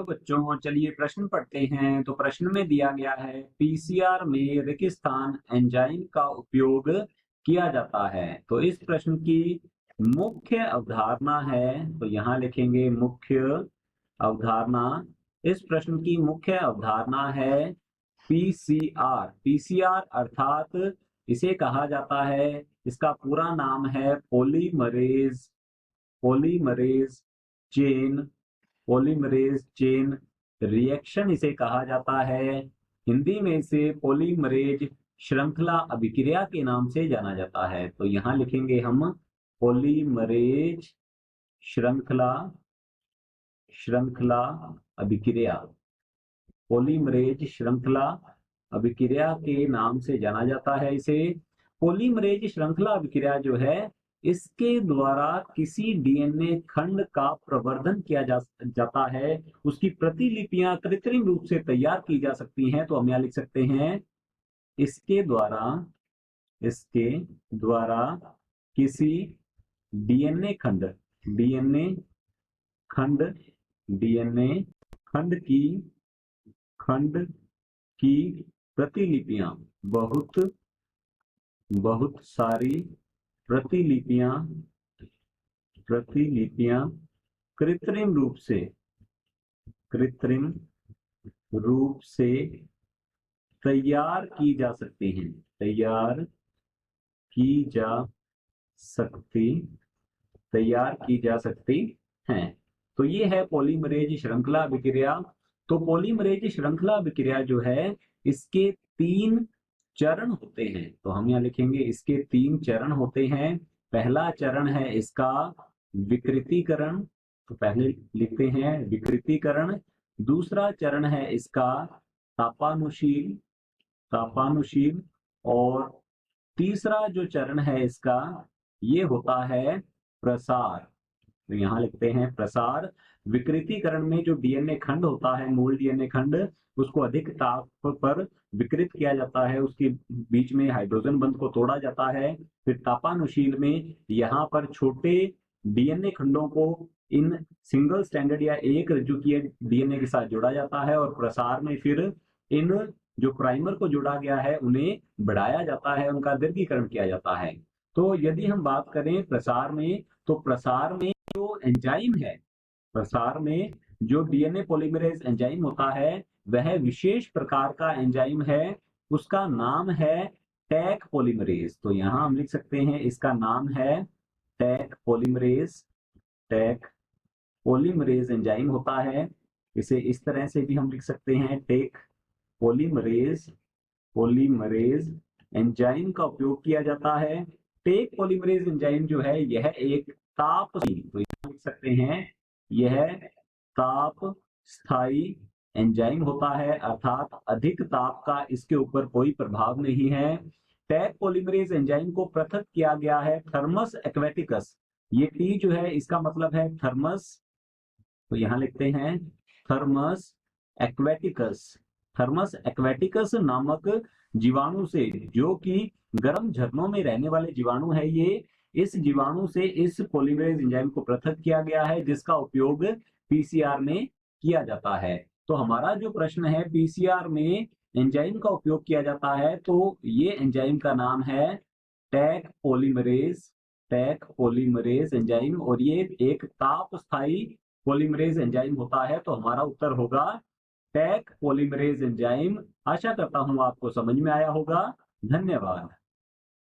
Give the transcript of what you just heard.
बच्चों, चलिए प्रश्न पढ़ते हैं। तो प्रश्न में दिया गया है पीसीआर में रेगिस्तान एंजाइम का उपयोग किया जाता है। तो इस प्रश्न की मुख्य अवधारणा है, तो यहाँ लिखेंगे मुख्य अवधारणा। इस प्रश्न की मुख्य अवधारणा है पीसीआर। पीसीआर अर्थात इसे कहा जाता है, इसका पूरा नाम है polymerase polymerase chain polymerase chain reaction इसे कहा जाता है। हिंदी में इसे पॉलीमरेज श्रृंखला अभिक्रिया के नाम से जाना जाता है। तो यहाँ लिखेंगे हम पॉलीमरेज श्रृंखला श्रृंखला अभिक्रिया। पॉलीमरेज श्रृंखला अभिक्रिया के नाम से जाना जाता है इसे। पॉलीमरेज श्रृंखला अभिक्रिया जो है, इसके द्वारा किसी डीएनए खंड का प्रवर्धन किया जाता है, उसकी प्रतिलिपियां कृत्रिम रूप से तैयार की जा सकती हैं। तो हम यहाँ लिख सकते हैं इसके द्वारा किसी डीएनए खंड डीएनए खंड डीएनए खंड की प्रतिलिपियां बहुत सारी प्रतिलिपियां कृत्रिम रूप से तैयार की जा सकती हैं तैयार की जा सकती हैं। तो ये है पॉलीमरेज श्रृंखला अभिक्रिया। तो पॉलीमरेज श्रृंखला अभिक्रिया जो है, इसके 3 चरण होते हैं। तो हम यहाँ लिखेंगे इसके 3 चरण होते हैं। पहला चरण है इसका विकृतीकरण, तो पहले लिखते हैं विकृतीकरण। दूसरा चरण है इसका तापानुशील और तीसरा जो चरण है इसका, ये होता है प्रसार। तो यहाँ लिखते हैं प्रसार। विकृतीकरण में जो डीएनए खंड होता है, मूल डीएनए खंड, उसको अधिक ताप पर विकृत किया जाता है, उसके बीच में हाइड्रोजन बंध को तोड़ा जाता है। फिर तापानुशील में यहाँ पर छोटे डीएनए खंडों को इन सिंगल स्ट्रैंडेड या एक रज्जुकीय डीएनए के साथ जोड़ा जाता है, और प्रसार में फिर इन जो प्राइमर को जोड़ा गया है उन्हें बढ़ाया जाता है, उनका दीर्घीकरण किया जाता है। तो यदि हम बात करें प्रसार में, तो प्रसार में जो एंजाइम है, प्रसार में जो डीएनए पॉलीमरेज एंजाइम होता है, वह विशेष प्रकार का एंजाइम है, उसका नाम है टैक पॉलीमरेज। तो यहां हम लिख सकते हैं इसका नाम है टैक पॉलीमरेज एंजाइम होता है। इसे इस तरह से भी हम लिख सकते हैं, टैक पॉलीमरेज एंजाइम का उपयोग किया जाता है। टैक पॉलीमरेज एंजाइम जो है, यह एक तापस्थायी, तो लिख सकते हैं यह ताप स्थायी एंजाइम होता है, अर्थात अधिक ताप का इसके ऊपर कोई प्रभाव नहीं है। टैक पॉलीमरेज एंजाइम को पृथक किया गया है थर्मस एक्वेटिकस। ये टी जो है, इसका मतलब है थर्मस, तो यहां लिखते हैं थर्मस एक्वेटिकस नामक जीवाणु से, जो कि गर्म झरनों में रहने वाले जीवाणु है। ये इस जीवाणु से इस पॉलीमरेज एंजाइम को पृथक किया गया है, जिसका उपयोग पीसीआर में किया जाता है। तो हमारा जो प्रश्न है, पीसीआर में एंजाइम का उपयोग किया जाता है, तो ये एंजाइम का नाम है टैक पॉलीमरेज एंजाइम, और ये एक ताप स्थायी पॉलीमरेज एंजाइम होता है। तो हमारा उत्तर होगा टैक पॉलीमरेज एंजाइम। आशा करता हूं आपको समझ में आया होगा। धन्यवाद।